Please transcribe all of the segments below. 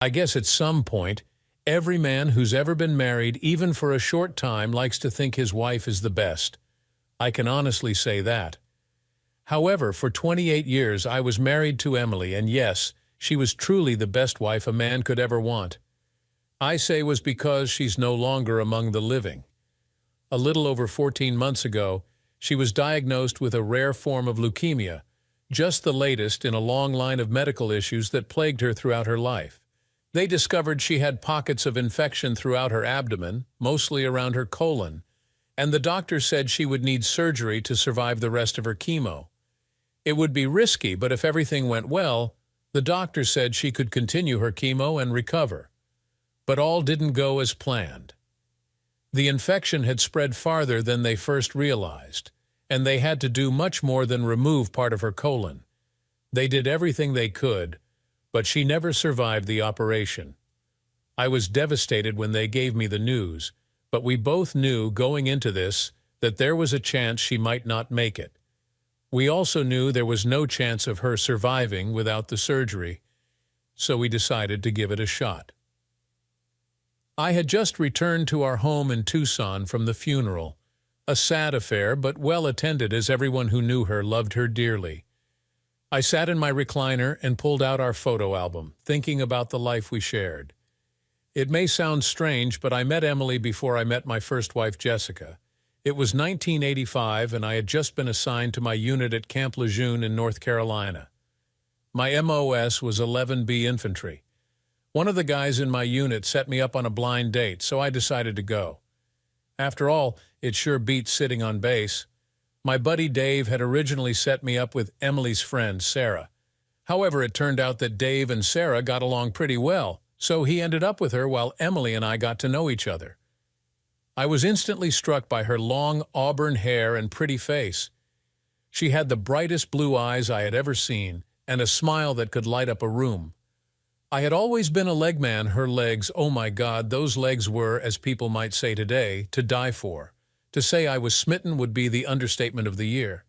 I guess at some point, every man who's ever been married, even for a short time, likes to think his wife is the best. I can honestly say that. However, for 28 years I was married to Emily, and yes, she was truly the best wife a man could ever want. I say was because she's no longer among the living. A little over 14 months ago, she was diagnosed with a rare form of leukemia, just the latest in a long line of medical issues that plagued her throughout her life. They discovered she had pockets of infection throughout her abdomen, mostly around her colon, and the doctor said she would need surgery to survive the rest of her chemo. It would be risky, but if everything went well, the doctor said she could continue her chemo and recover. But all didn't go as planned. The infection had spread farther than they first realized, and they had to do much more than remove part of her colon. They did everything they could, but she never survived the operation. I was devastated when they gave me the news, but we both knew going into this that there was a chance she might not make it. We also knew there was no chance of her surviving without the surgery, so we decided to give it a shot. I had just returned to our home in Tucson from the funeral, a sad affair but well attended as everyone who knew her loved her dearly. I sat in my recliner and pulled out our photo album, thinking about the life we shared. It may sound strange, but I met Emily before I met my first wife, Jessica. It was 1985, and I had just been assigned to my unit at Camp Lejeune in North Carolina. My MOS was 11B Infantry. One of the guys in my unit set me up on a blind date, so I decided to go. After all, it sure beats sitting on base. My buddy Dave had originally set me up with Emily's friend, Sarah. However, it turned out that Dave and Sarah got along pretty well, so he ended up with her while Emily and I got to know each other. I was instantly struck by her long auburn hair and pretty face. She had the brightest blue eyes I had ever seen, and a smile that could light up a room. I had always been a leg man. Her legs, oh my God, those legs were, as people might say today, to die for. To say I was smitten would be the understatement of the year.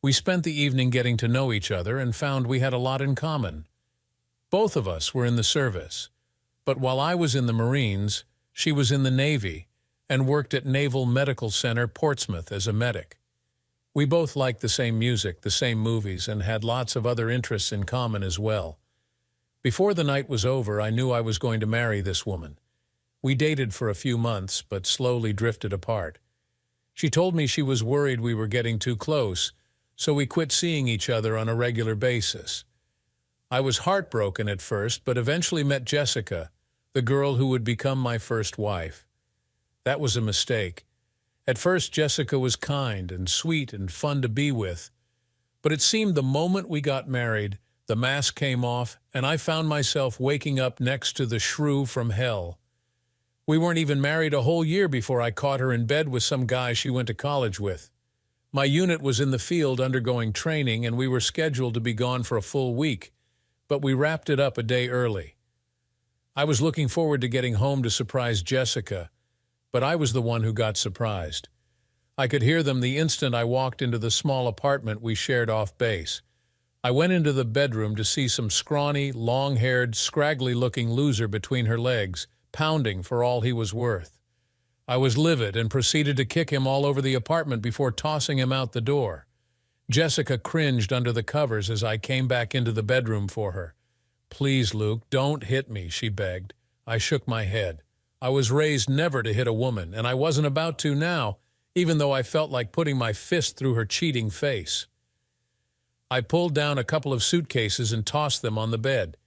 We spent the evening getting to know each other and found we had a lot in common. Both of us were in the service, but while I was in the Marines, she was in the Navy and worked at Naval Medical Center, Portsmouth, as a medic. We both liked the same music, the same movies, and had lots of other interests in common as well. Before the night was over, I knew I was going to marry this woman. We dated for a few months, but slowly drifted apart. She told me she was worried we were getting too close, so we quit seeing each other on a regular basis. I was heartbroken at first, but eventually met Jessica, the girl who would become my first wife. That was a mistake. At first, Jessica was kind and sweet and fun to be with, but it seemed the moment we got married, the mask came off, and I found myself waking up next to the shrew from hell. We weren't even married a whole year before I caught her in bed with some guy she went to college with. My unit was in the field undergoing training, and we were scheduled to be gone for a full week, but we wrapped it up a day early. I was looking forward to getting home to surprise Jessica, but I was the one who got surprised. I could hear them the instant I walked into the small apartment we shared off base. I went into the bedroom to see some scrawny, long-haired, scraggly-looking loser between her legs, pounding for all he was worth. I was livid and proceeded to kick him all over the apartment before tossing him out the door. Jessica cringed under the covers as I came back into the bedroom for her. "Please, Luke, don't hit me," she begged. I shook my head. I was raised never to hit a woman, and I wasn't about to now, even though I felt like putting my fist through her cheating face. I pulled down a couple of suitcases and tossed them on the bed.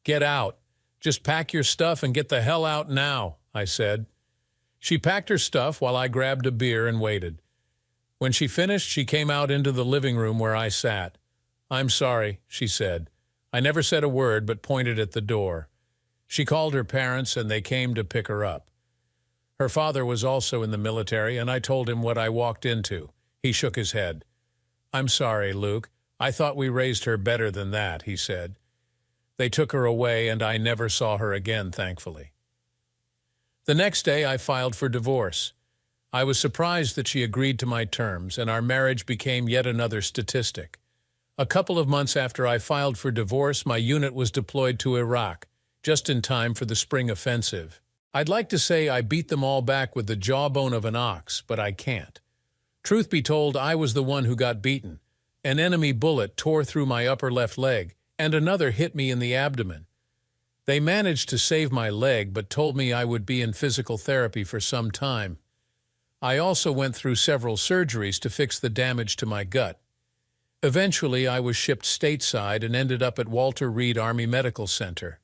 "Get out. Just pack your stuff and get the hell out now," I said. She packed her stuff while I grabbed a beer and waited. When she finished, she came out into the living room where I sat. "I'm sorry," she said. I never said a word but pointed at the door. She called her parents and they came to pick her up. Her father was also in the military, and I told him what I walked into. He shook his head. "I'm sorry, Luke. I thought we raised her better than that," he said. They took her away, and I never saw her again, thankfully. The next day, I filed for divorce. I was surprised that she agreed to my terms, and our marriage became yet another statistic. A couple of months after I filed for divorce, my unit was deployed to Iraq, just in time for the spring offensive. I'd like to say I beat them all back with the jawbone of an ox, but I can't. Truth be told, I was the one who got beaten. An enemy bullet tore through my upper left leg, and another hit me in the abdomen. They managed to save my leg, but told me I would be in physical therapy for some time. I also went through several surgeries to fix the damage to my gut. Eventually, I was shipped stateside and ended up at Walter Reed Army Medical Center.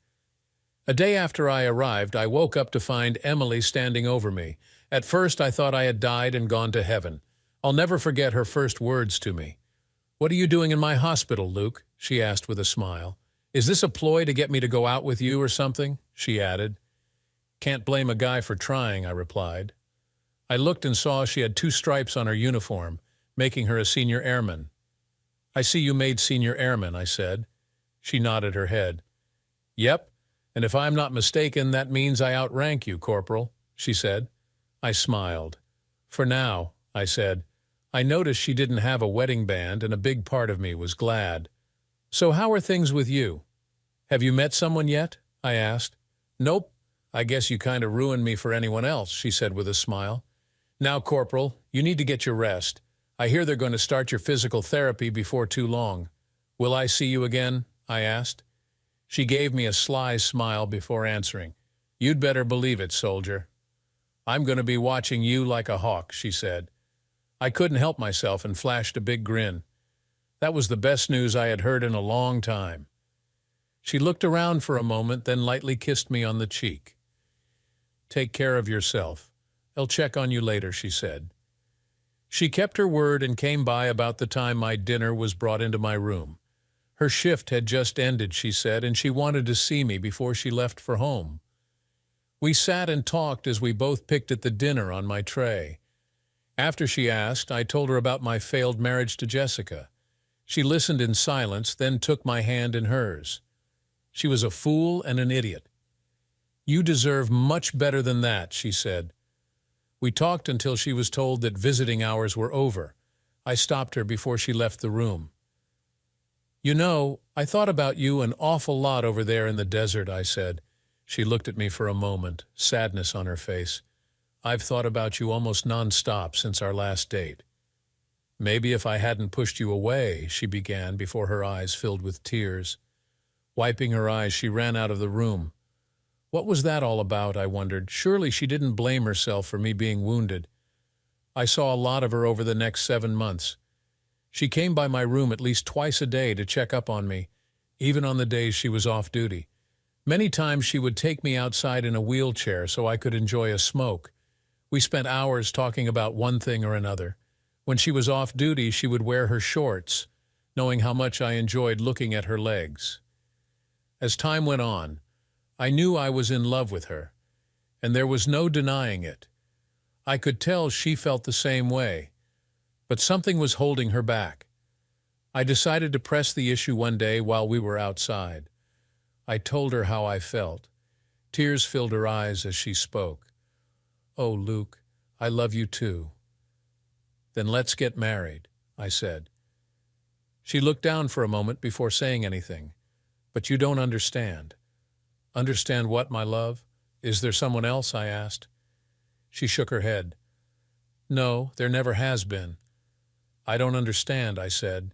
A day after I arrived, I woke up to find Emily standing over me. At first, I thought I had died and gone to heaven. I'll never forget her first words to me. "What are you doing in my hospital, Luke?" she asked with a smile. "Is this a ploy to get me to go out with you or something?" she added. "Can't blame a guy for trying," I replied. I looked and saw she had 2 stripes on her uniform, making her a senior airman. "I see you made senior airman," I said. She nodded her head. "Yep, and if I'm not mistaken, that means I outrank you, Corporal," she said. I smiled. "For now," I said. I noticed she didn't have a wedding band, and a big part of me was glad. "So how are things with you? Have you met someone yet?" I asked. "Nope. I guess you kind of ruined me for anyone else," she said with a smile. "Now, Corporal, you need to get your rest. I hear they're going to start your physical therapy before too long. Will I see you again?" I asked. She gave me a sly smile before answering. "You'd better believe it, soldier." "I'm going to be watching you like a hawk," she said. I couldn't help myself and flashed a big grin. That was the best news I had heard in a long time. She looked around for a moment, then lightly kissed me on the cheek. "Take care of yourself. I'll check on you later," she said. She kept her word and came by about the time my dinner was brought into my room. Her shift had just ended, she said, and she wanted to see me before she left for home. We sat and talked as we both picked at the dinner on my tray. After she asked, I told her about my failed marriage to Jessica. She listened in silence, then took my hand in hers. She was a fool and an idiot. "You deserve much better than that," she said. We talked until she was told that visiting hours were over. I stopped her before she left the room. "You know, I thought about you an awful lot over there in the desert," I said. She looked at me for a moment, sadness on her face. "I've thought about you almost nonstop since our last date." "Maybe if I hadn't pushed you away," she began before her eyes filled with tears. Wiping her eyes, she ran out of the room. What was that all about, I wondered. Surely she didn't blame herself for me being wounded. I saw a lot of her over the next 7 months. She came by my room at least twice a day to check up on me, even on the days she was off duty. Many times she would take me outside in a wheelchair so I could enjoy a smoke. We spent hours talking about one thing or another. When she was off duty, she would wear her shorts, knowing how much I enjoyed looking at her legs. As time went on, I knew I was in love with her, and there was no denying it. I could tell she felt the same way, but something was holding her back. I decided to press the issue one day while we were outside. I told her how I felt. Tears filled her eyes as she spoke. "Oh, Luke, I love you too." "Then let's get married," I said. She looked down for a moment before saying anything. "But you don't understand." "Understand what, my love? Is there someone else?" I asked. She shook her head. "No, there never has been." "I don't understand," I said.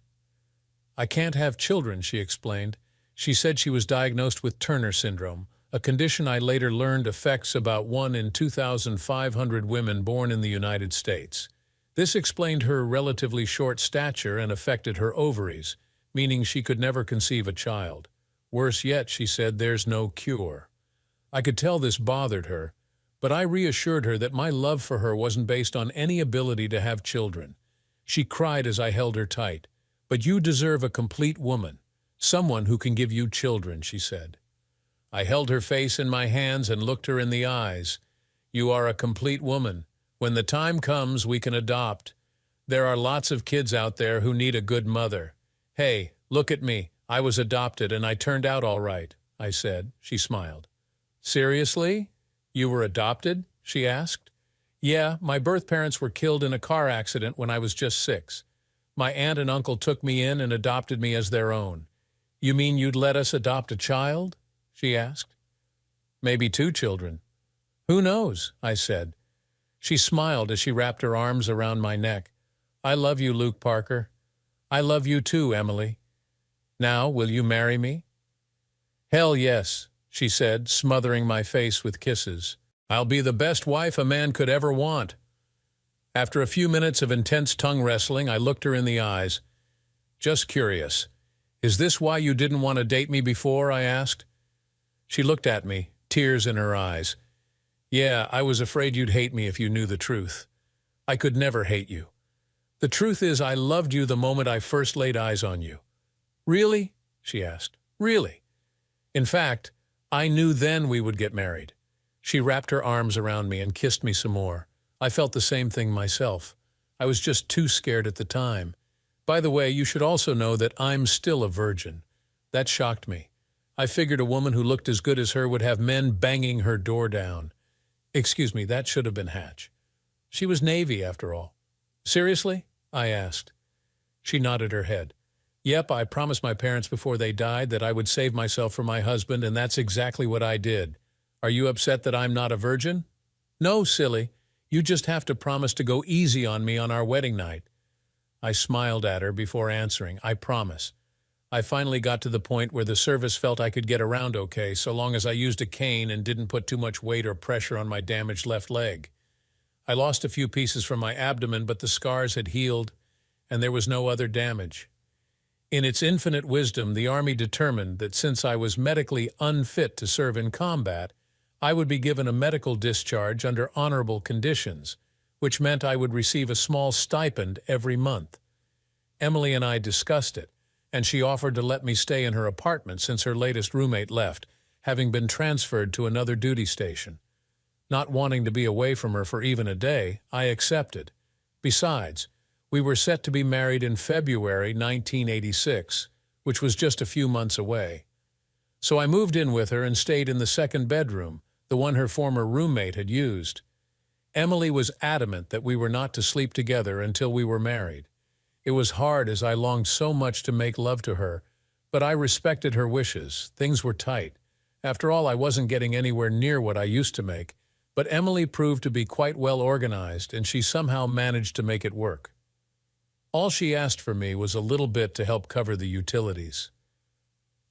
"I can't have children," she explained. She said she was diagnosed with Turner syndrome, a condition I later learned affects about 1 in 2,500 women born in the United States. This explained her relatively short stature and affected her ovaries, meaning she could never conceive a child. Worse yet, she said, there's no cure. I could tell this bothered her, but I reassured her that my love for her wasn't based on any ability to have children. She cried as I held her tight. "But you deserve a complete woman, someone who can give you children," she said. I held her face in my hands and looked her in the eyes. "You are a complete woman. When the time comes, we can adopt. There are lots of kids out there who need a good mother. Hey, look at me. I was adopted and I turned out all right," I said. She smiled. "Seriously? You were adopted?" she asked. "Yeah, my birth parents were killed in a car accident when I was just 6. My aunt and uncle took me in and adopted me as their own." "You mean you'd let us adopt a child?" she asked. Maybe 2 children. Who knows? I said. She smiled as she wrapped her arms around my neck. I love you, Luke Parker. I love you too, Emily. Now, will you marry me? Hell yes, she said, smothering my face with kisses. I'll be the best wife a man could ever want. After a few minutes of intense tongue wrestling, I looked her in the eyes. Just curious. Is this why you didn't want to date me before? I asked. She looked at me, tears in her eyes. Yeah, I was afraid you'd hate me if you knew the truth. I could never hate you. The truth is I loved you the moment I first laid eyes on you. Really? She asked. Really? In fact, I knew then we would get married. She wrapped her arms around me and kissed me some more. I felt the same thing myself. I was just too scared at the time. By the way, you should also know that I'm still a virgin. That shocked me. I figured a woman who looked as good as her would have men banging her door down. Excuse me, that should have been Hatch. She was Navy, after all. Seriously? I asked. She nodded her head. Yep, I promised my parents before they died that I would save myself for my husband, and that's exactly what I did. Are you upset that I'm not a virgin? No, silly. You just have to promise to go easy on me on our wedding night. I smiled at her before answering. I promise. I finally got to the point where the service felt I could get around okay, so long as I used a cane and didn't put too much weight or pressure on my damaged left leg. I lost a few pieces from my abdomen, but the scars had healed, and there was no other damage. In its infinite wisdom, the Army determined that since I was medically unfit to serve in combat, I would be given a medical discharge under honorable conditions, which meant I would receive a small stipend every month. Emily and I discussed it, and she offered to let me stay in her apartment since her latest roommate left, having been transferred to another duty station. Not wanting to be away from her for even a day, I accepted. Besides, we were set to be married in February 1986, which was just a few months away. So I moved in with her and stayed in the second bedroom, the one her former roommate had used. Emily was adamant that we were not to sleep together until we were married. It was hard as I longed so much to make love to her, but I respected her wishes. Things were tight. After all, I wasn't getting anywhere near what I used to make, but Emily proved to be quite well organized, and she somehow managed to make it work. All she asked for me was a little bit to help cover the utilities.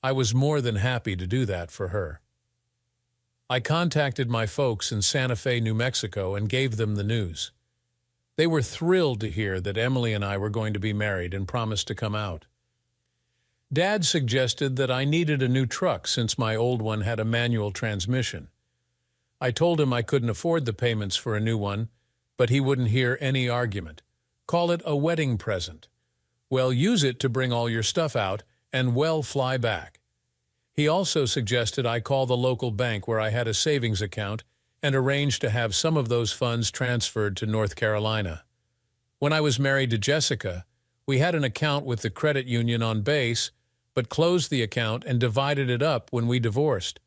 I was more than happy to do that for her. I contacted my folks in Santa Fe, New Mexico, and gave them the news. They were thrilled to hear that Emily and I were going to be married and promised to come out. Dad suggested that I needed a new truck since my old one had a manual transmission. I told him I couldn't afford the payments for a new one, but he wouldn't hear any argument. Call it a wedding present. Well, use it to bring all your stuff out and well fly back. He also suggested I call the local bank where I had a savings account and arranged to have some of those funds transferred to North Carolina. When I was married to Jessica, we had an account with the credit union on base, but closed the account and divided it up when we divorced.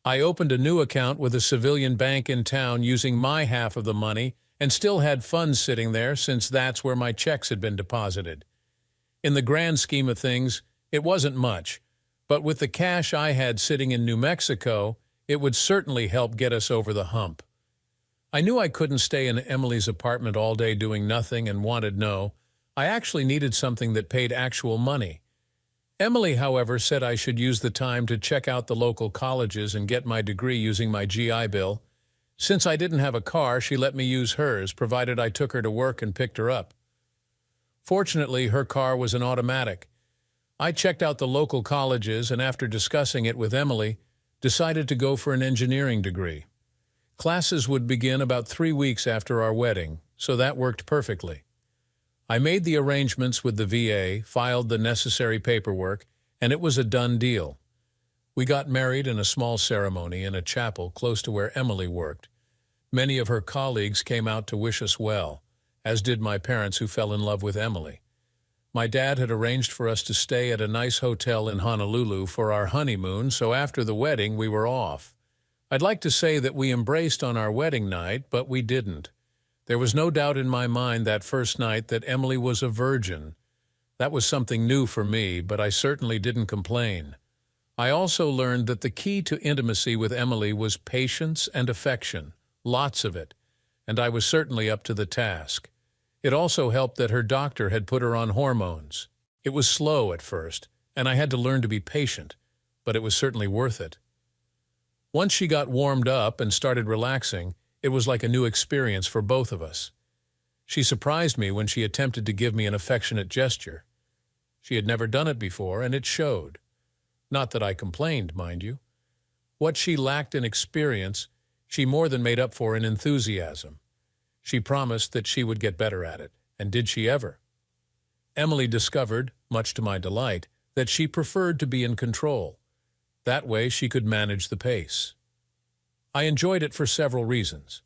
I opened a new account with a civilian bank in town using my half of the money and still had funds sitting there since that's where my checks had been deposited. In the grand scheme of things, it wasn't much, but with the cash I had sitting in New Mexico, it would certainly help get us over the hump. I knew I couldn't stay in Emily's apartment all day doing nothing and wanted no. I actually needed something that paid actual money. Emily, however, said I should use the time to check out the local colleges and get my degree using my GI Bill. Since I didn't have a car, she let me use hers, provided I took her to work and picked her up. Fortunately, her car was an automatic. I checked out the local colleges and after discussing it with Emily, decided to go for an engineering degree. Classes would begin about 3 weeks after our wedding, so that worked perfectly. I made the arrangements with the VA, filed the necessary paperwork, and it was a done deal. We got married in a small ceremony in a chapel close to where Emily worked. Many of her colleagues came out to wish us well, as did my parents who fell in love with Emily. My dad had arranged for us to stay at a nice hotel in Honolulu for our honeymoon, so after the wedding we were off. I'd like to say that we embraced on our wedding night, but we didn't. There was no doubt in my mind that first night that Emily was a virgin. That was something new for me, but I certainly didn't complain. I also learned that the key to intimacy with Emily was patience and affection, lots of it, and I was certainly up to the task. It also helped that her doctor had put her on hormones. It was slow at first, and I had to learn to be patient, but it was certainly worth it. Once she got warmed up and started relaxing, it was like a new experience for both of us. She surprised me when she attempted to give me an affectionate gesture. She had never done it before, and it showed. Not that I complained, mind you. What she lacked in experience, she more than made up for in enthusiasm. She promised that she would get better at it, and did she ever? Emily discovered, much to my delight, that she preferred to be in control. That way she could manage the pace. I enjoyed it for several reasons.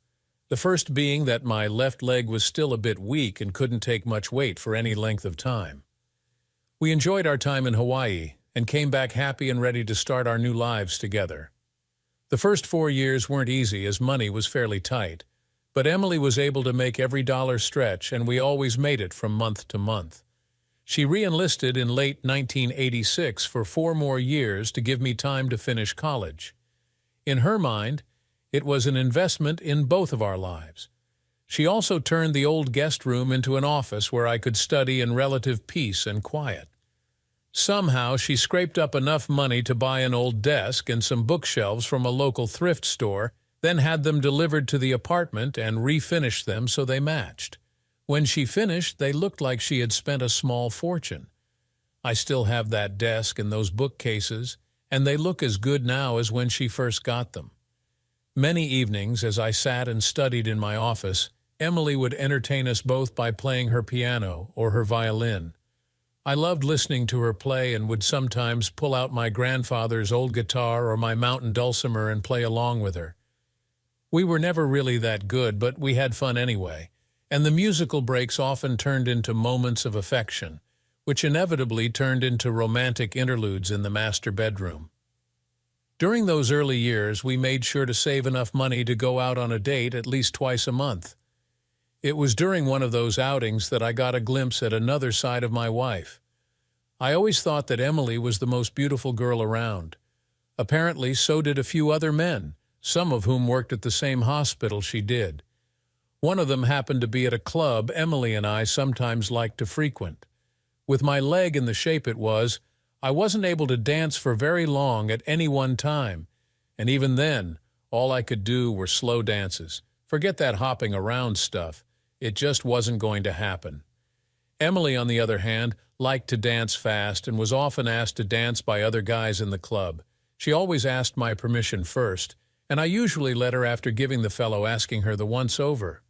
The first being that my left leg was still a bit weak and couldn't take much weight for any length of time. We enjoyed our time in Hawaii and came back happy and ready to start our new lives together. The first 4 years weren't easy as money was fairly tight, but Emily was able to make every dollar stretch, and we always made it from month to month. She re-enlisted in late 1986 for 4 more years to give me time to finish college. In her mind, it was an investment in both of our lives. She also turned the old guest room into an office where I could study in relative peace and quiet. Somehow she scraped up enough money to buy an old desk and some bookshelves from a local thrift store, then had them delivered to the apartment and refinished them so they matched. When she finished, they looked like she had spent a small fortune. I still have that desk and those bookcases, and they look as good now as when she first got them. Many evenings, as I sat and studied in my office, Emily would entertain us both by playing her piano or her violin. I loved listening to her play and would sometimes pull out my grandfather's old guitar or my mountain dulcimer and play along with her. We were never really that good, but we had fun anyway, and the musical breaks often turned into moments of affection, which inevitably turned into romantic interludes in the master bedroom. During those early years, we made sure to save enough money to go out on a date at least twice a month. It was during one of those outings that I got a glimpse at another side of my wife. I always thought that Emily was the most beautiful girl around. Apparently, so did a few other men, some of whom worked at the same hospital she did. One of them happened to be at a club Emily and I sometimes liked to frequent. With my leg in the shape it was, I wasn't able to dance for very long at any one time, and even then, all I could do were slow dances. Forget that hopping around stuff. It just wasn't going to happen. Emily, on the other hand, liked to dance fast and was often asked to dance by other guys in the club. She always asked my permission first, and I usually let her after giving the fellow asking her the once-over.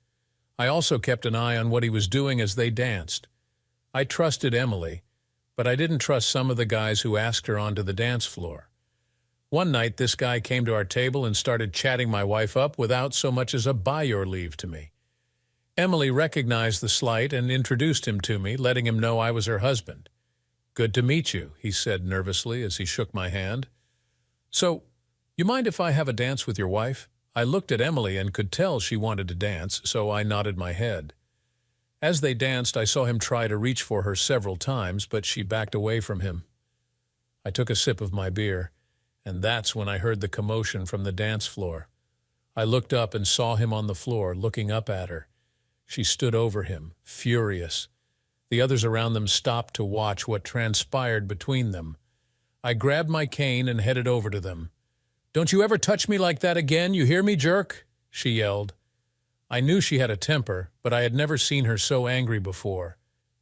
I also kept an eye on what he was doing as they danced. I trusted Emily, but I didn't trust some of the guys who asked her onto the dance floor. One night, this guy came to our table and started chatting my wife up without so much as a "by your leave" to me. Emily recognized the slight and introduced him to me, letting him know I was her husband. "Good to meet you," he said nervously as he shook my hand. "So, you mind if I have a dance with your wife?" I looked at Emily and could tell she wanted to dance, so I nodded my head. As they danced, I saw him try to reach for her several times, but she backed away from him. I took a sip of my beer, and that's when I heard the commotion from the dance floor. I looked up and saw him on the floor, looking up at her. She stood over him, furious. The others around them stopped to watch what transpired between them. I grabbed my cane and headed over to them. "Don't you ever touch me like that again, you hear me, jerk?" she yelled. I knew she had a temper, but I had never seen her so angry before.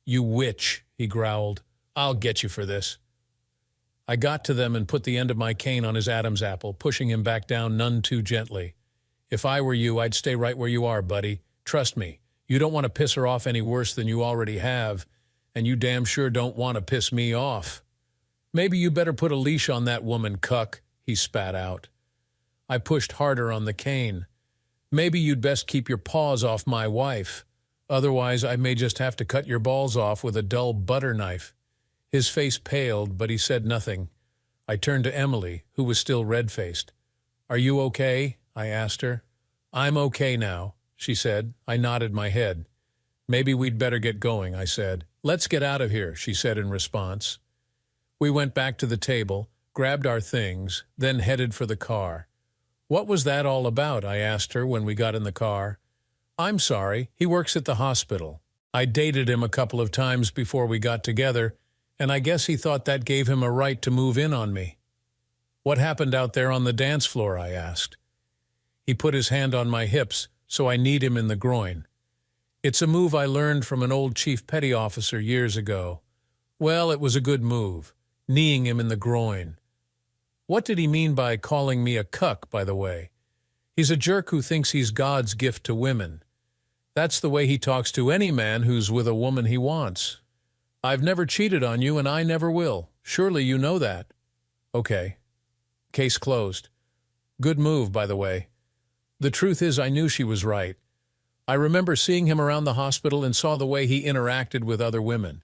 "You witch," he growled. "I'll get you for this." I got to them and put the end of my cane on his Adam's apple, pushing him back down none too gently. "If I were you, I'd stay right where you are, buddy. Trust me, you don't want to piss her off any worse than you already have, and you damn sure don't want to piss me off." "Maybe you better put a leash on that woman, cuck," he spat out. I pushed harder on the cane. "Maybe you'd best keep your paws off my wife. Otherwise, I may just have to cut your balls off with a dull butter knife." His face paled, but he said nothing. I turned to Emily, who was still red-faced. "Are you okay?" I asked her. "I'm okay now," she said. I nodded my head. "Maybe we'd better get going," I said. "Let's get out of here," she said in response. We went back to the table, grabbed our things, then headed for the car. "What was that all about?" I asked her when we got in the car. "I'm sorry, he works at the hospital. I dated him a couple of times before we got together, and I guess he thought that gave him a right to move in on me." "What happened out there on the dance floor?" I asked. He put his hand on my hips, so I kneed him in the groin. "It's a move I learned from an old chief petty officer years ago. Well, it was a good move, kneeing him in the groin." "What did he mean by calling me a cuck, by the way?" "He's a jerk who thinks he's God's gift to women. That's the way he talks to any man who's with a woman he wants. I've never cheated on you, and I never will. Surely you know that." "Okay. Case closed. Good move, by the way." The truth is, I knew she was right. I remember seeing him around the hospital and saw the way he interacted with other women.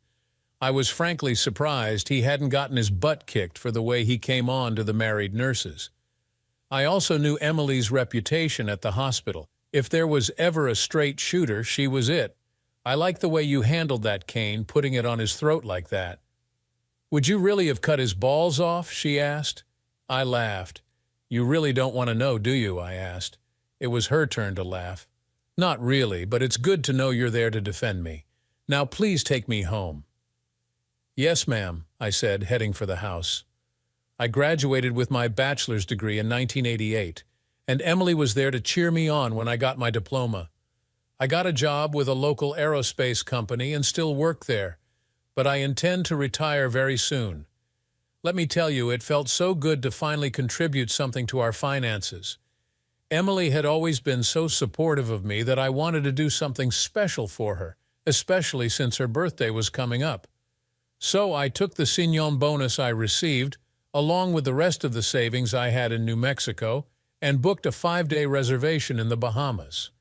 I was frankly surprised he hadn't gotten his butt kicked for the way he came on to the married nurses. I also knew Emily's reputation at the hospital. If there was ever a straight shooter, she was it. "I like the way you handled that, Kane, putting it on his throat like that." "Would you really have cut his balls off?" she asked. I laughed. "You really don't want to know, do you?" I asked. It was her turn to laugh. "Not really, but it's good to know you're there to defend me. Now please take me home." "Yes, ma'am," I said, heading for the house. I graduated with my bachelor's degree in 1988, and Emily was there to cheer me on when I got my diploma. I got a job with a local aerospace company and still work there, but I intend to retire very soon. Let me tell you, it felt so good to finally contribute something to our finances. Emily had always been so supportive of me that I wanted to do something special for her, especially since her birthday was coming up. So I took the sign bonus I received, along with the rest of the savings I had in New Mexico, and booked a 5-day reservation in the Bahamas.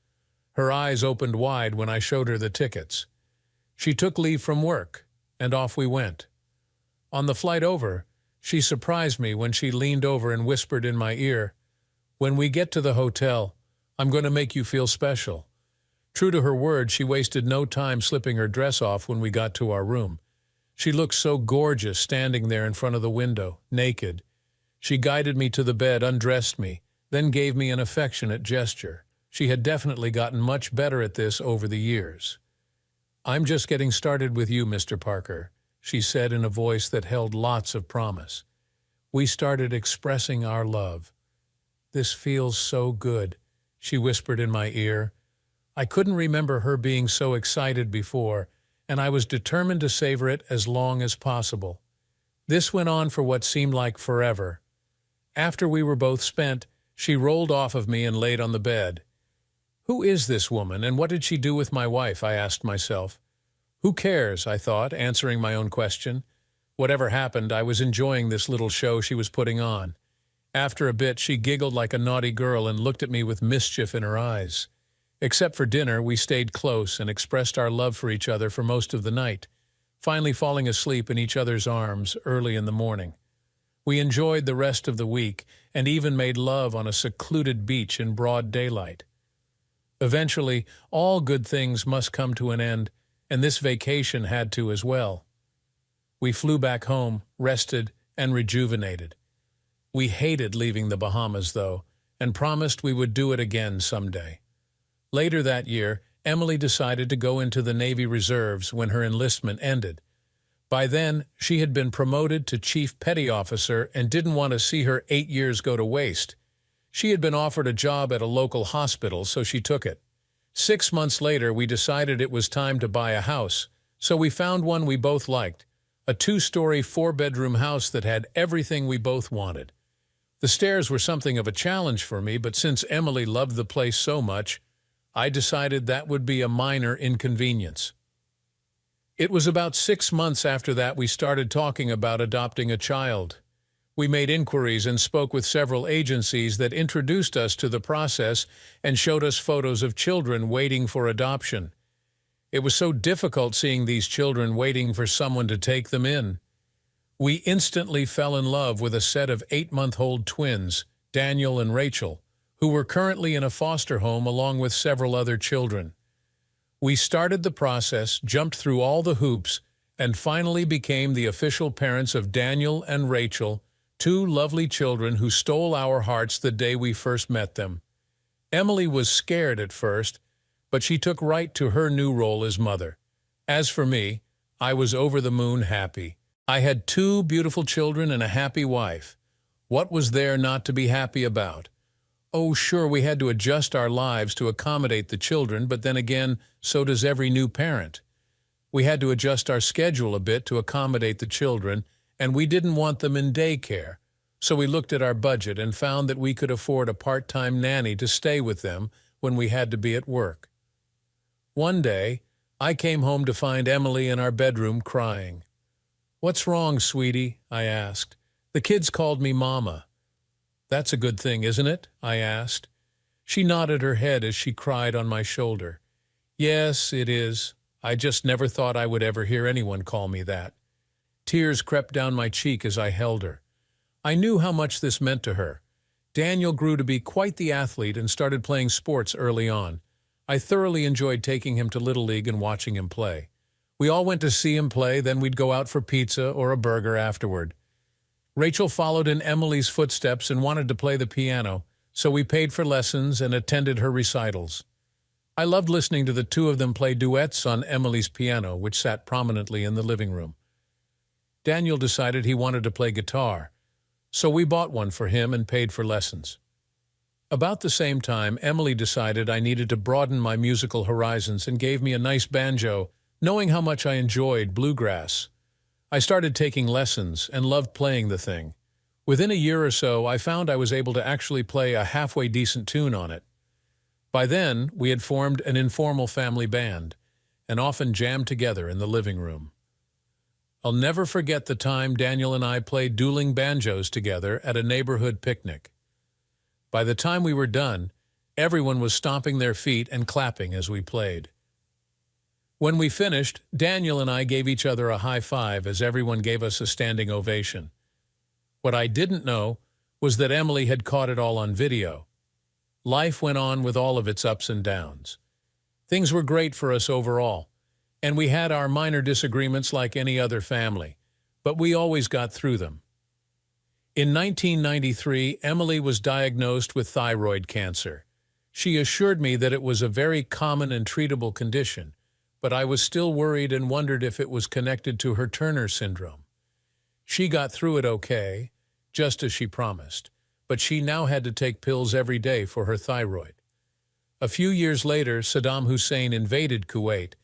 Her eyes opened wide when I showed her the tickets. She took leave from work, and off we went. On the flight over, she surprised me when she leaned over and whispered in my ear, "When we get to the hotel, I'm going to make you feel special." True to her word, she wasted no time slipping her dress off when we got to our room. She looked so gorgeous standing there in front of the window, naked. She guided me to the bed, undressed me, then gave me an affectionate gesture. She had definitely gotten much better at this over the years. "I'm just getting started with you, Mr. Parker," she said in a voice that held lots of promise. We started expressing our love. "This feels so good," she whispered in my ear. I couldn't remember her being so excited before, and I was determined to savor it as long as possible. This went on for what seemed like forever. After we were both spent, she rolled off of me and laid on the bed. Who is this woman, and what did she do with my wife? I asked myself. Who cares, I thought, answering my own question. Whatever happened, I was enjoying this little show she was putting on. After a bit, she giggled like a naughty girl and looked at me with mischief in her eyes. Except for dinner, we stayed close and expressed our love for each other for most of the night, finally falling asleep in each other's arms early in the morning. We enjoyed the rest of the week and even made love on a secluded beach in broad daylight. Eventually, all good things must come to an end, and this vacation had to as well. We flew back home, rested, and rejuvenated. We hated leaving the Bahamas, though, and promised we would do it again someday. Later that year, Emily decided to go into the Navy Reserves when her enlistment ended. By then, she had been promoted to Chief Petty Officer and didn't want to see her 8 years go to waste. She had been offered a job at a local hospital, so she took it. 6 months later, we decided it was time to buy a house, so we found one we both liked, a 2-story, 4-bedroom house that had everything we both wanted. The stairs were something of a challenge for me, but since Emily loved the place so much, I decided that would be a minor inconvenience. It was about 6 months after that we started talking about adopting a child. We made inquiries and spoke with several agencies that introduced us to the process and showed us photos of children waiting for adoption. It was so difficult seeing these children waiting for someone to take them in. We instantly fell in love with a set of 8-month-old twins, Daniel and Rachel, who were currently in a foster home along with several other children. We started the process, jumped through all the hoops, and finally became the official parents of Daniel and Rachel, Two lovely children who stole our hearts the day we first met them. Emily was scared at first, but she took right to her new role as mother. As for me, I was over the moon happy. I had two beautiful children and a happy wife. What was there not to be happy about? Oh, sure, we had to adjust our lives to accommodate the children, but then again, so does every new parent. We had to adjust our schedule a bit to accommodate the children, and we didn't want them in daycare. So we looked at our budget and found that we could afford a part-time nanny to stay with them when we had to be at work. One day, I came home to find Emily in our bedroom crying. "What's wrong, sweetie?" I asked. "The kids called me Mama." "That's a good thing, isn't it?" I asked. She nodded her head as she cried on my shoulder. "Yes, it is. I just never thought I would ever hear anyone call me that." Tears crept down my cheek as I held her. I knew how much this meant to her. Daniel grew to be quite the athlete and started playing sports early on. I thoroughly enjoyed taking him to Little League and watching him play. We all went to see him play, then we'd go out for pizza or a burger afterward. Rachel followed in Emily's footsteps and wanted to play the piano, so we paid for lessons and attended her recitals. I loved listening to the two of them play duets on Emily's piano, which sat prominently in the living room. Daniel decided he wanted to play guitar, so we bought one for him and paid for lessons. About the same time, Emily decided I needed to broaden my musical horizons and gave me a nice banjo, knowing how much I enjoyed bluegrass. I started taking lessons and loved playing the thing. Within a year or so, I found I was able to actually play a halfway decent tune on it. By then, we had formed an informal family band and often jammed together in the living room. I'll never forget the time Daniel and I played dueling banjos together at a neighborhood picnic. By the time we were done, everyone was stomping their feet and clapping as we played. When we finished, Daniel and I gave each other a high five as everyone gave us a standing ovation. What I didn't know was that Emily had caught it all on video. Life went on with all of its ups and downs. Things were great for us overall, and we had our minor disagreements like any other family, but we always got through them. In 1993, Emily was diagnosed with thyroid cancer. She assured me that it was a very common and treatable condition, but I was still worried and wondered if it was connected to her Turner syndrome. She got through it okay, just as she promised, but she now had to take pills every day for her thyroid. A few years later, Saddam Hussein invaded Kuwait,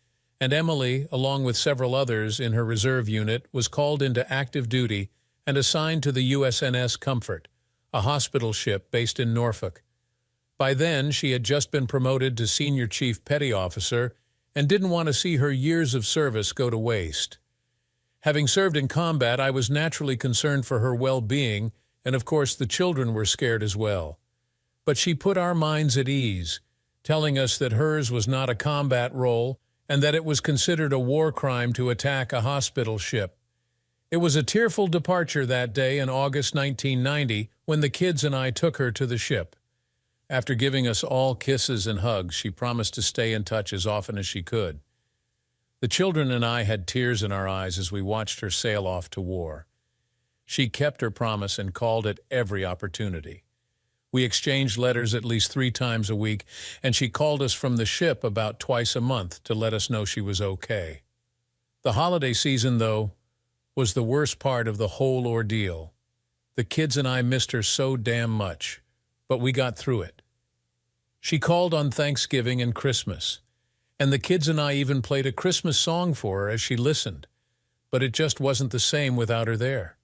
and Emily, along with several others in her reserve unit, was called into active duty and assigned to the USNS Comfort, a hospital ship based in Norfolk. By then, she had just been promoted to Senior Chief Petty Officer and didn't want to see her years of service go to waste. Having served in combat, I was naturally concerned for her well-being, and of course the children were scared as well. But she put our minds at ease, telling us that hers was not a combat role and that it was considered a war crime to attack a hospital ship. It was a tearful departure that day in August 1990 when the kids and I took her to the ship. After giving us all kisses and hugs, she promised to stay in touch as often as she could. The children and I had tears in our eyes as we watched her sail off to war. She kept her promise and called at every opportunity. We exchanged letters at least 3 times a week, and she called us from the ship about twice a month to let us know she was okay. The holiday season, though, was the worst part of the whole ordeal. The kids and I missed her so damn much, but we got through it. She called on Thanksgiving and Christmas, and the kids and I even played a Christmas song for her as she listened, but it just wasn't the same without her there.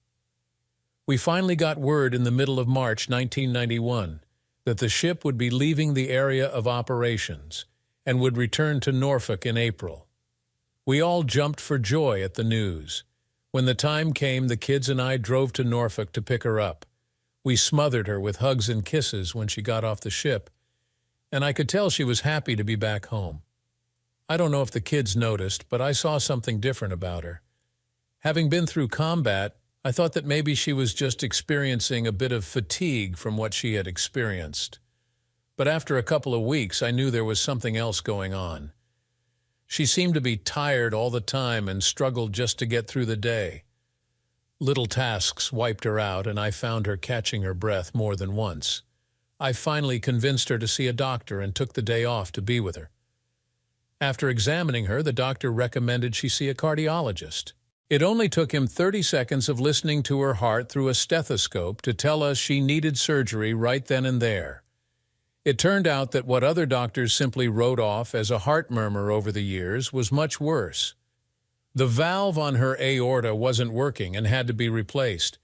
We finally got word in the middle of March 1991 that the ship would be leaving the area of operations and would return to Norfolk in April. We all jumped for joy at the news. When the time came, the kids and I drove to Norfolk to pick her up. We smothered her with hugs and kisses when she got off the ship, and I could tell she was happy to be back home. I don't know if the kids noticed, but I saw something different about her. Having been through combat, I thought that maybe she was just experiencing a bit of fatigue from what she had experienced. But after a couple of weeks, I knew there was something else going on. She seemed to be tired all the time and struggled just to get through the day. Little tasks wiped her out, and I found her catching her breath more than once. I finally convinced her to see a doctor and took the day off to be with her. After examining her, the doctor recommended she see a cardiologist. It only took him 30 seconds of listening to her heart through a stethoscope to tell us she needed surgery right then and there. It turned out that what other doctors simply wrote off as a heart murmur over the years was much worse. The valve on her aorta wasn't working and had to be replaced.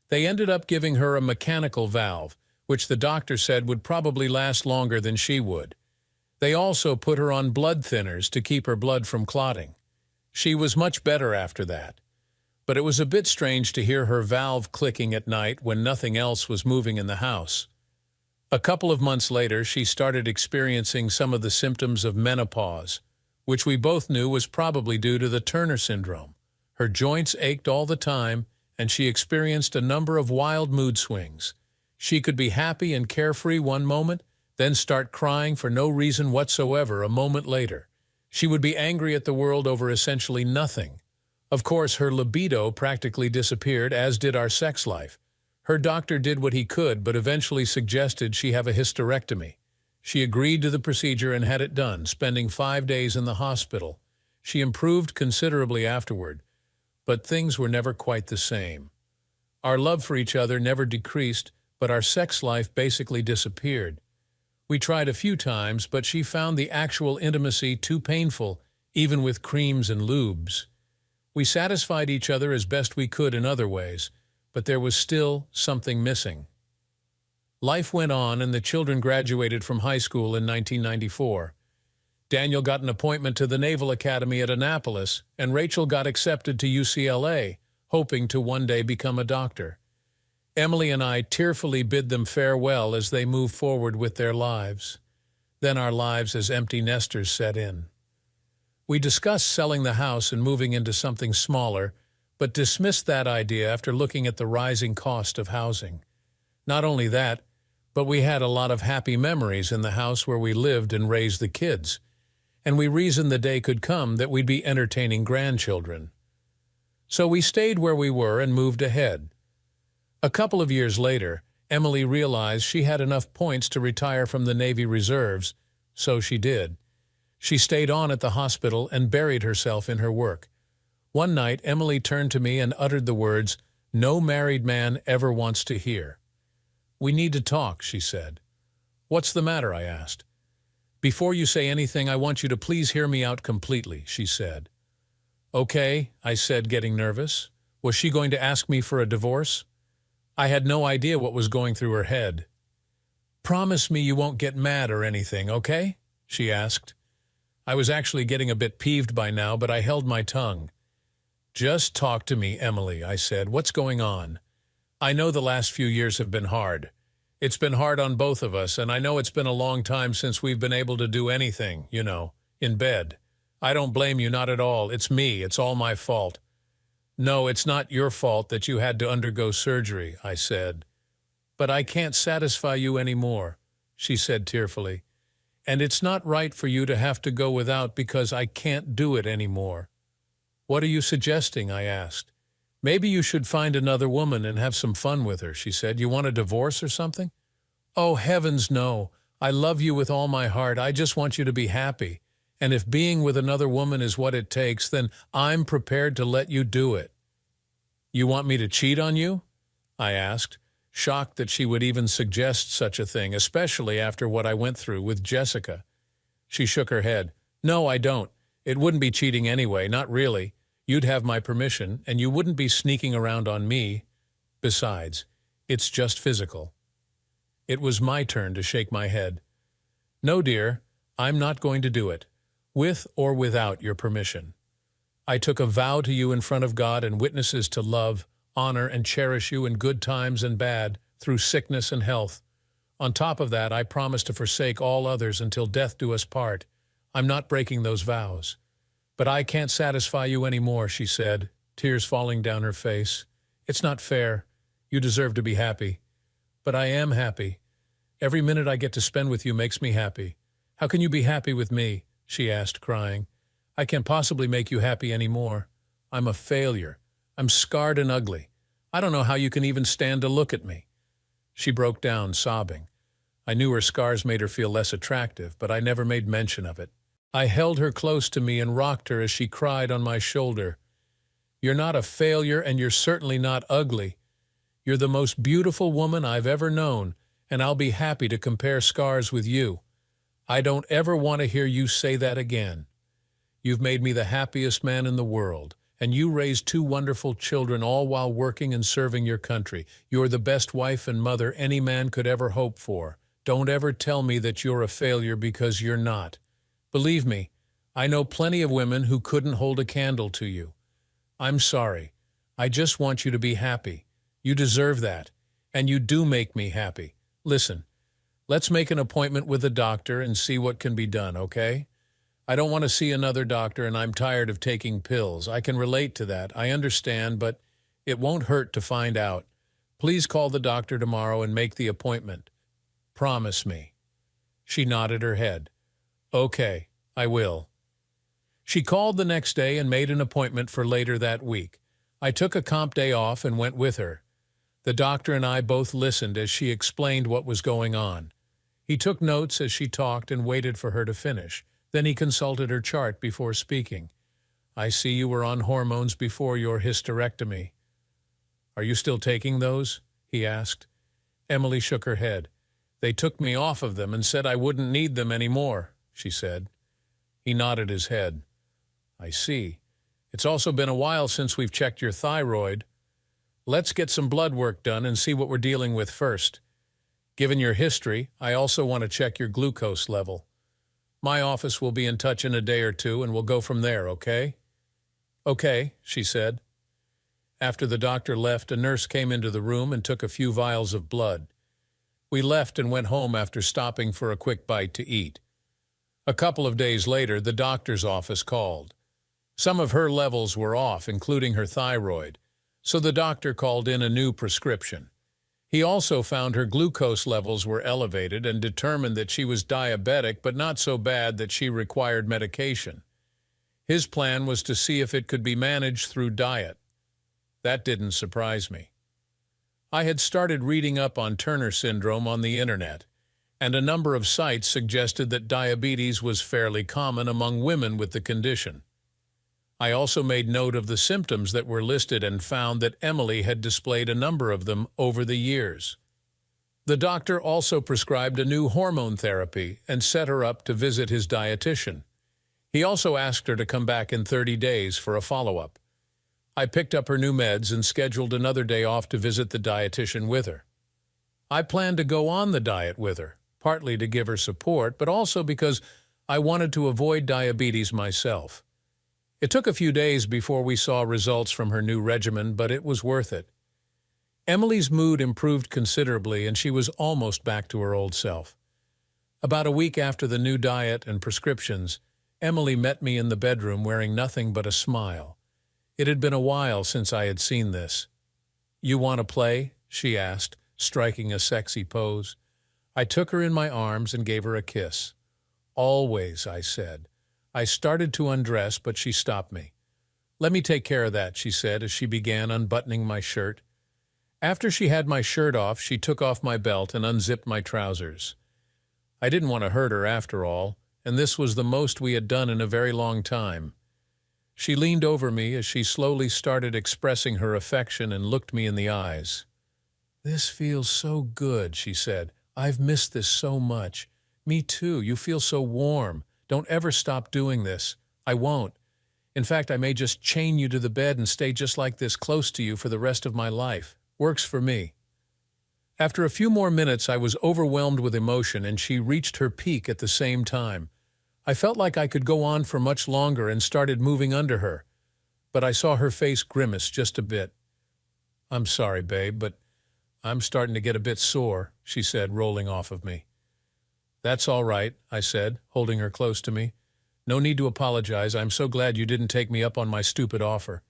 They ended up giving her a mechanical valve, which the doctor said would probably last longer than she would. They also put her on blood thinners to keep her blood from clotting. She was much better after that. But it was a bit strange to hear her valve clicking at night when nothing else was moving in the house. A couple of months later, she started experiencing some of the symptoms of menopause, which we both knew was probably due to the Turner syndrome. Her joints ached all the time, and she experienced a number of wild mood swings. She could be happy and carefree one moment, then start crying for no reason whatsoever a moment later. She would be angry at the world over essentially nothing. Of course, her libido practically disappeared, as did our sex life. Her doctor did what he could, but eventually suggested she have a hysterectomy. She agreed to the procedure and had it done, spending 5 days in the hospital. She improved considerably afterward, but things were never quite the same. Our love for each other never decreased, but our sex life basically disappeared. We tried a few times, but she found the actual intimacy too painful, even with creams and lubes. We satisfied each other as best we could in other ways, but there was still something missing. Life went on, and the children graduated from high school in 1994. Daniel got an appointment to the Naval Academy at Annapolis, and Rachel got accepted to UCLA, hoping to one day become a doctor. Emily and I tearfully bid them farewell as they move forward with their lives. Then our lives as empty nesters set in. We discussed selling the house and moving into something smaller, but dismissed that idea after looking at the rising cost of housing. Not only that, but we had a lot of happy memories in the house where we lived and raised the kids, and we reasoned the day could come that we'd be entertaining grandchildren. So we stayed where we were and moved ahead. A couple of years later, Emily realized she had enough points to retire from the Navy Reserves, so she did. She stayed on at the hospital and buried herself in her work. One night, Emily turned to me and uttered the words, "No married man ever wants to hear." "We need to talk," she said. "What's the matter?" I asked. "Before you say anything, I want you to please hear me out completely," she said. "Okay," I said, getting nervous. Was she going to ask me for a divorce? I had no idea what was going through her head. "Promise me you won't get mad or anything, okay?" she asked. I was actually getting a bit peeved by now, but I held my tongue. "Just talk to me, Emily," I said. "What's going on? I know the last few years have been hard. It's been hard on both of us, and I know it's been a long time since we've been able to do anything, in bed. I don't blame you, not at all. It's me. It's all my fault." "No, it's not your fault that you had to undergo surgery," I said. "But I can't satisfy you anymore," she said tearfully. "And it's not right for you to have to go without because I can't do it anymore." "What are you suggesting?" I asked. "Maybe you should find another woman and have some fun with her," she said. "You want a divorce or something?" "Oh, heavens, no. I love you with all my heart. I just want you to be happy. And if being with another woman is what it takes, then I'm prepared to let you do it." "You want me to cheat on you?" I asked, shocked that she would even suggest such a thing, especially after what I went through with Jessica. She shook her head. "No, I don't. It wouldn't be cheating anyway, not really. You'd have my permission, and you wouldn't be sneaking around on me. Besides, it's just physical." It was my turn to shake my head. "No, dear, I'm not going to do it, with or without your permission. I took a vow to you in front of God and witnesses to love, honor, and cherish you in good times and bad, through sickness and health. On top of that, I promise to forsake all others until death do us part. I'm not breaking those vows. But I can't satisfy you anymore," she said, tears falling down her face. "It's not fair. You deserve to be happy. But I am happy. Every minute I get to spend with you makes me happy. How can you be happy with me?" she asked, crying. "I can't possibly make you happy anymore. I'm a failure. I'm scarred and ugly. I don't know how you can even stand to look at me." She broke down, sobbing. I knew her scars made her feel less attractive, but I never made mention of it. I held her close to me and rocked her as she cried on my shoulder. "You're not a failure, and you're certainly not ugly. You're the most beautiful woman I've ever known, and I'll be happy to compare scars with you. I don't ever want to hear you say that again. You've made me the happiest man in the world, and you raised 2 wonderful children all while working and serving your country. You're the best wife and mother any man could ever hope for. Don't ever tell me that you're a failure, because you're not. Believe me, I know plenty of women who couldn't hold a candle to you. I'm sorry. I just want you to be happy. You deserve that, and you do make me happy. Listen, let's make an appointment with a doctor and see what can be done, okay? I don't want to see another doctor, and I'm tired of taking pills. I can relate to that. I understand, but it won't hurt to find out. Please call the doctor tomorrow and make the appointment. Promise me." She nodded her head. "Okay, I will." She called the next day and made an appointment for later that week. I took a comp day off and went with her. The doctor and I both listened as she explained what was going on. He took notes as she talked and waited for her to finish. Then he consulted her chart before speaking. "I see you were on hormones before your hysterectomy. Are you still taking those?" he asked. Emily shook her head. "They took me off of them and said I wouldn't need them anymore," she said. He nodded his head. "I see. It's also been a while since we've checked your thyroid. Let's get some blood work done and see what we're dealing with first. Given your history, I also want to check your glucose level. My office will be in touch in a day or 2, and we'll go from there, okay?" "Okay," she said. After the doctor left, a nurse came into the room and took a few vials of blood. We left and went home after stopping for a quick bite to eat. A couple of days later, the doctor's office called. Some of her levels were off, including her thyroid, so the doctor called in a new prescription. He also found her glucose levels were elevated and determined that she was diabetic, but not so bad that she required medication. His plan was to see if it could be managed through diet. That didn't surprise me. I had started reading up on Turner syndrome on the internet, and a number of sites suggested that diabetes was fairly common among women with the condition. I also made note of the symptoms that were listed and found that Emily had displayed a number of them over the years. The doctor also prescribed a new hormone therapy and set her up to visit his dietitian. He also asked her to come back in 30 days for a follow-up. I picked up her new meds and scheduled another day off to visit the dietitian with her. I planned to go on the diet with her, partly to give her support, but also because I wanted to avoid diabetes myself. It took a few days before we saw results from her new regimen, but it was worth it. Emily's mood improved considerably, and she was almost back to her old self. About a week after the new diet and prescriptions, Emily met me in the bedroom wearing nothing but a smile. It had been a while since I had seen this. "You want to play?" she asked, striking a sexy pose. I took her in my arms and gave her a kiss. "Always," I said. I started to undress, but she stopped me. "Let me take care of that," she said as she began unbuttoning my shirt. After she had my shirt off, she took off my belt and unzipped my trousers. I didn't want to hurt her after all, and this was the most we had done in a very long time. She leaned over me as she slowly started expressing her affection and looked me in the eyes. "This feels so good," she said. "I've missed this so much. Me too. You feel so warm. Don't ever stop doing this." "I won't. In fact, I may just chain you to the bed and stay just like this close to you for the rest of my life. Works for me." After a few more minutes, I was overwhelmed with emotion, and she reached her peak at the same time. I felt like I could go on for much longer and started moving under her, but I saw her face grimace just a bit. "I'm sorry, babe, but I'm starting to get a bit sore," she said, rolling off of me. "That's all right," I said, holding her close to me. "No need to apologize. I'm so glad you didn't take me up on my stupid offer."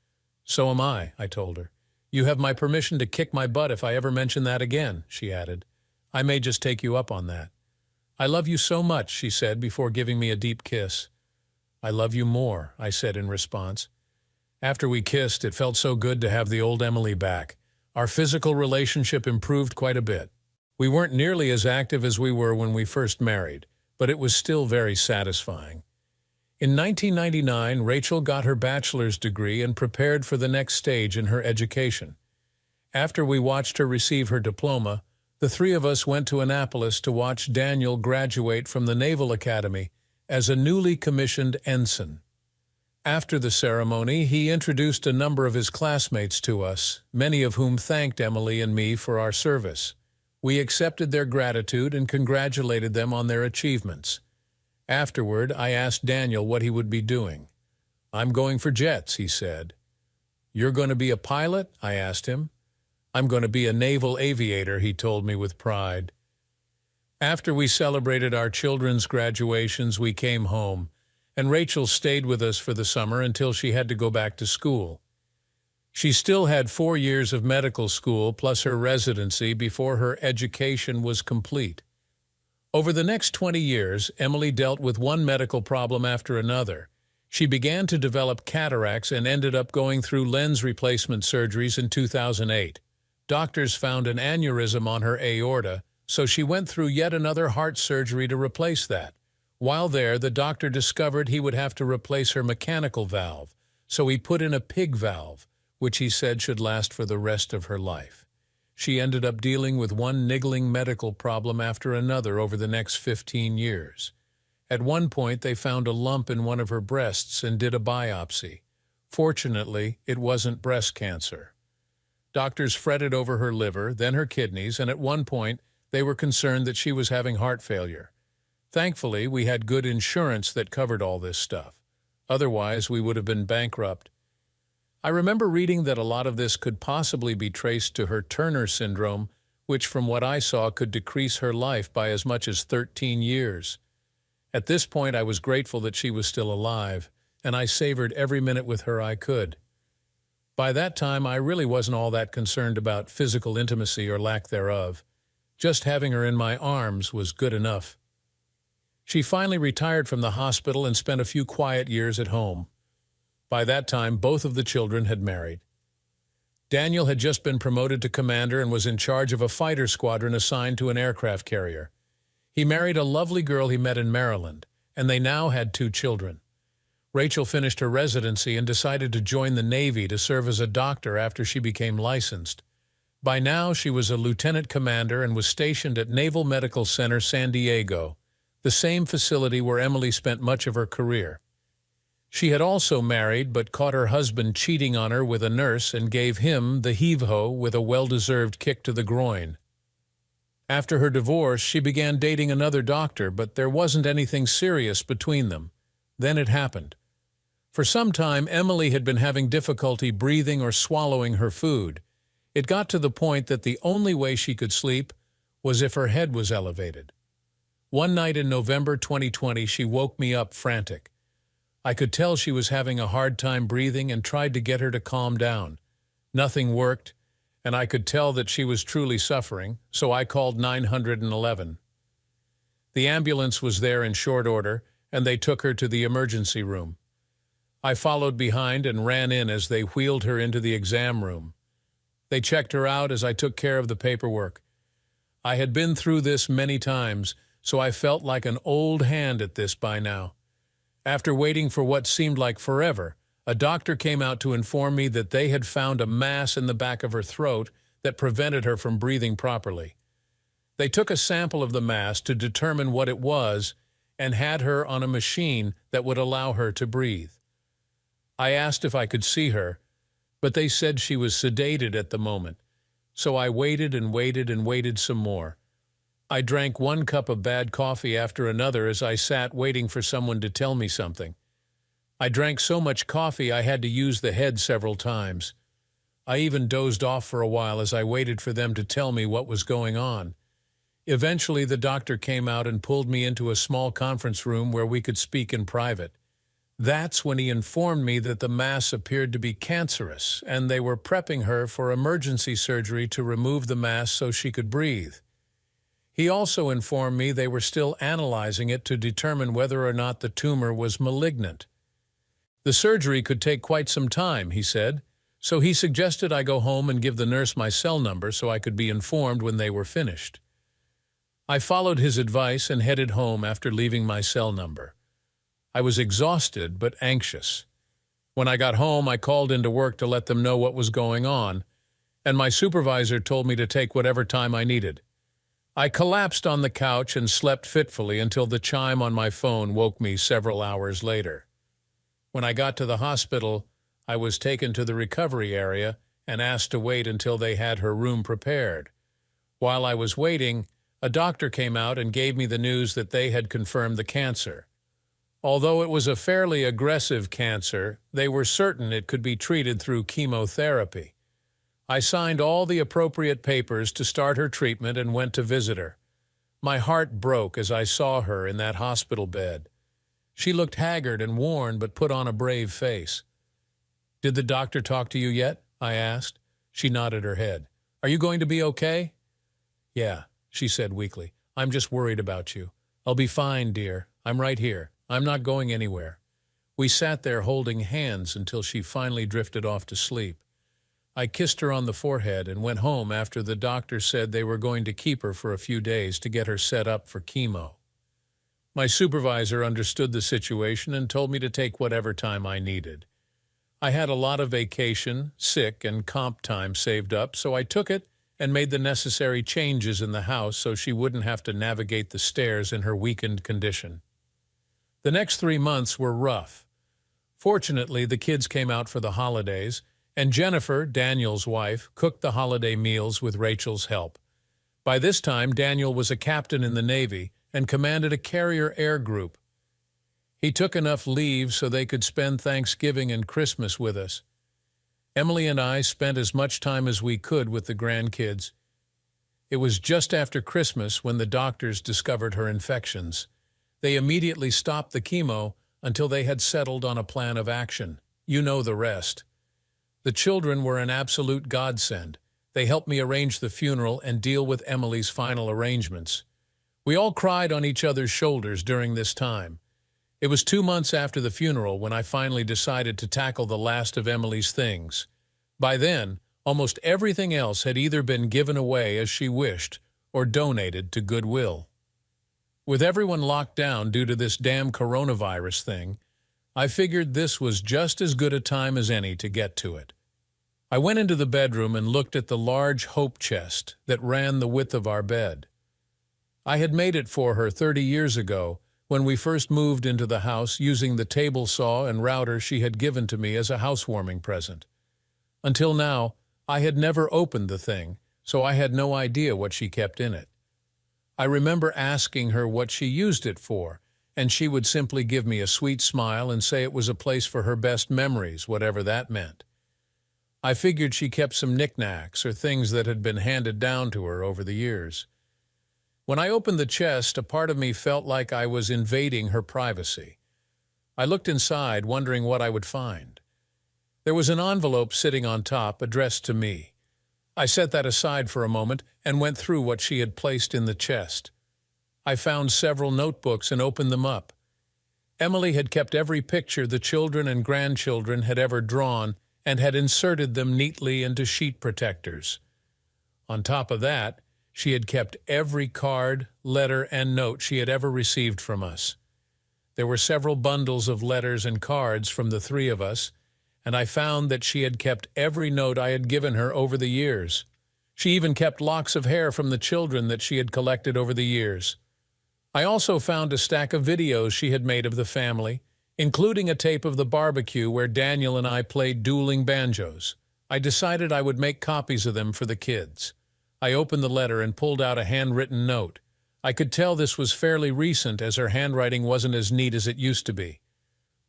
"So am I told her. "You have my permission to kick my butt if I ever mention that again," she added. "I may just take you up on that." "I love you so much," she said before giving me a deep kiss. "I love you more," I said in response. After we kissed, it felt so good to have the old Emily back. Our physical relationship improved quite a bit. We weren't nearly as active as we were when we first married, but it was still very satisfying. In 1999, Rachel got her bachelor's degree and prepared for the next stage in her education. After we watched her receive her diploma, the three of us went to Annapolis to watch Daniel graduate from the Naval Academy as a newly commissioned ensign. After the ceremony, he introduced a number of his classmates to us, many of whom thanked Emily and me for our service. We accepted their gratitude and congratulated them on their achievements. Afterward, I asked Daniel what he would be doing. "I'm going for jets," he said. "You're going to be a pilot?" I asked him. "I'm going to be a naval aviator," he told me with pride. After we celebrated our children's graduations, we came home, and Rachel stayed with us for the summer until she had to go back to school. She still had 4 years of medical school plus her residency before her education was complete. Over the next 20 years, Emily dealt with one medical problem after another. She began to develop cataracts and ended up going through lens replacement surgeries in 2008. Doctors found an aneurysm on her aorta, so she went through yet another heart surgery to replace that. While there, the doctor discovered he would have to replace her mechanical valve, so he put in a pig valve, which he said should last for the rest of her life. She ended up dealing with one niggling medical problem after another over the next 15 years. At one point, they found a lump in one of her breasts and did a biopsy. Fortunately, it wasn't breast cancer. Doctors fretted over her liver, then her kidneys, and at one point, they were concerned that she was having heart failure. Thankfully, we had good insurance that covered all this stuff. Otherwise, we would have been bankrupt. I remember reading that a lot of this could possibly be traced to her Turner syndrome, which from what I saw could decrease her life by as much as 13 years. At this point, I was grateful that she was still alive, and I savored every minute with her I could. By that time, I really wasn't all that concerned about physical intimacy or lack thereof. Just having her in my arms was good enough. She finally retired from the hospital and spent a few quiet years at home. By that time, both of the children had married. Daniel had just been promoted to commander and was in charge of a fighter squadron assigned to an aircraft carrier. He married a lovely girl he met in Maryland, and they now had 2 children. Rachel finished her residency and decided to join the Navy to serve as a doctor after she became licensed. By now, she was a lieutenant commander and was stationed at Naval Medical Center San Diego, the same facility where Emily spent much of her career. She had also married but caught her husband cheating on her with a nurse and gave him the heave-ho with a well-deserved kick to the groin. After her divorce, she began dating another doctor, but there wasn't anything serious between them. Then it happened. For some time, Emily had been having difficulty breathing or swallowing her food. It got to the point that the only way she could sleep was if her head was elevated. One night in November 2020, she woke me up frantic. I could tell she was having a hard time breathing and tried to get her to calm down. Nothing worked, and I could tell that she was truly suffering, so I called 911. The ambulance was there in short order, and they took her to the emergency room. I followed behind and ran in as they wheeled her into the exam room. They checked her out as I took care of the paperwork. I had been through this many times, so I felt like an old hand at this by now. After waiting for what seemed like forever, a doctor came out to inform me that they had found a mass in the back of her throat that prevented her from breathing properly. They took a sample of the mass to determine what it was and had her on a machine that would allow her to breathe. I asked if I could see her, but they said she was sedated at the moment, so I waited and waited and waited some more. I drank 1 cup of bad coffee after another as I sat waiting for someone to tell me something. I drank so much coffee I had to use the head several times. I even dozed off for a while as I waited for them to tell me what was going on. Eventually, the doctor came out and pulled me into a small conference room where we could speak in private. That's when he informed me that the mass appeared to be cancerous, and they were prepping her for emergency surgery to remove the mass so she could breathe. He also informed me they were still analyzing it to determine whether or not the tumor was malignant. The surgery could take quite some time, he said, So he suggested I go home and give the nurse my cell number so I could be informed when they were finished. I followed his advice and headed home after leaving my cell number. I was exhausted but anxious. When I got home, I called into work to let them know what was going on, and my supervisor told me to take whatever time I needed. I collapsed on the couch and slept fitfully until the chime on my phone woke me several hours later. When I got to the hospital, I was taken to the recovery area and asked to wait until they had her room prepared. While I was waiting, a doctor came out and gave me the news that they had confirmed the cancer. Although it was a fairly aggressive cancer, they were certain it could be treated through chemotherapy. I signed all the appropriate papers to start her treatment and went to visit her. My heart broke as I saw her in that hospital bed. She looked haggard and worn but put on a brave face. "Did the doctor talk to you yet?" I asked. She nodded her head. "Are you going to be okay?" "Yeah," she said weakly. "I'm just worried about you." "I'll be fine, dear. I'm right here. I'm not going anywhere." We sat there holding hands until she finally drifted off to sleep. I kissed her on the forehead and went home after the doctor said they were going to keep her for a few days to get her set up for chemo. My supervisor understood the situation and told me to take whatever time I needed. I had a lot of vacation, sick, and comp time saved up, so I took it and made the necessary changes in the house so she wouldn't have to navigate the stairs in her weakened condition. The next 3 months were rough. Fortunately, the kids came out for the holidays, and Jennifer, Daniel's wife, cooked the holiday meals with Rachel's help. By this time, Daniel was a captain in the Navy and commanded a carrier air group. He took enough leave so they could spend Thanksgiving and Christmas with us. Emily and I spent as much time as we could with the grandkids. It was just after Christmas when the doctors discovered her infections. They immediately stopped the chemo until they had settled on a plan of action. You know the rest. The children were an absolute godsend. They helped me arrange the funeral and deal with Emily's final arrangements. We all cried on each other's shoulders during this time. It was 2 months after the funeral when I finally decided to tackle the last of Emily's things. By then, almost everything else had either been given away as she wished or donated to Goodwill. With everyone locked down due to this damn coronavirus thing, I figured this was just as good a time as any to get to it. I went into the bedroom and looked at the large hope chest that ran the width of our bed. I had made it for her 30 years ago when we first moved into the house using the table saw and router she had given to me as a housewarming present. Until now, I had never opened the thing, so I had no idea what she kept in it. I remember asking her what she used it for, and she would simply give me a sweet smile and say it was a place for her best memories, whatever that meant. I figured she kept some knickknacks or things that had been handed down to her over the years. When I opened the chest, a part of me felt like I was invading her privacy. I looked inside, wondering what I would find. There was an envelope sitting on top, addressed to me. I set that aside for a moment and went through what she had placed in the chest. I found several notebooks and opened them up. Emily had kept every picture the children and grandchildren had ever drawn and had inserted them neatly into sheet protectors. On top of that, she had kept every card, letter, and note she had ever received from us. There were several bundles of letters and cards from the 3 of us, and I found that she had kept every note I had given her over the years. She even kept locks of hair from the children that she had collected over the years. I also found a stack of videos she had made of the family, including a tape of the barbecue where Daniel and I played dueling banjos. I decided I would make copies of them for the kids. I opened the letter and pulled out a handwritten note. I could tell this was fairly recent as her handwriting wasn't as neat as it used to be.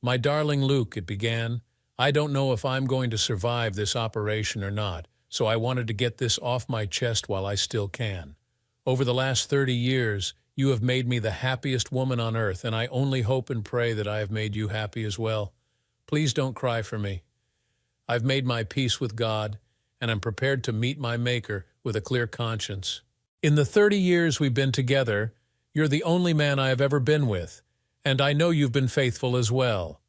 "My darling Luke," it began, "I don't know if I'm going to survive this operation or not, so I wanted to get this off my chest while I still can. Over the last 30 years, you have made me the happiest woman on earth, and I only hope and pray that I have made you happy as well. Please don't cry for me. I've made my peace with God, and I'm prepared to meet my Maker with a clear conscience. In the 30 years we've been together, you're the only man I have ever been with, and I know you've been faithful as well.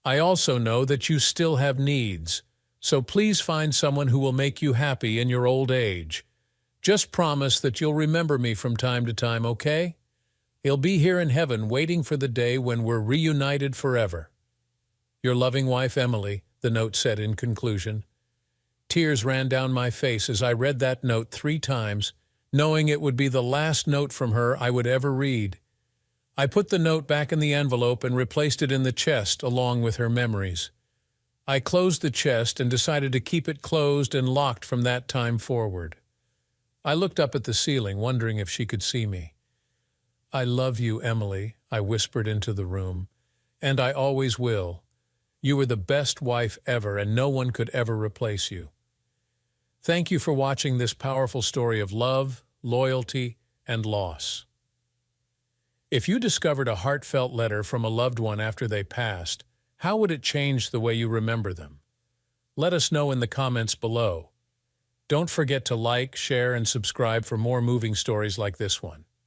I also know that you still have needs, So please find someone who will make you happy in your old age. Just promise that you'll remember me from time to time, okay? He'll be here in heaven waiting for the day when we're reunited forever. Your loving wife, Emily, the note said in conclusion. Tears ran down my face as I read that note 3 times, knowing it would be the last note from her I would ever read. I put the note back in the envelope and replaced it in the chest along with her memories. I closed the chest and decided to keep it closed and locked from that time forward. I looked up at the ceiling, wondering if she could see me. I love you, Emily, I whispered into the room, and I always will. You were the best wife ever, and no one could ever replace you. Thank you for watching this powerful story of love, loyalty, and loss. If you discovered a heartfelt letter from a loved one after they passed, how would it change the way you remember them? Let us know in the comments below. Don't forget to like, share, and subscribe for more moving stories like this one.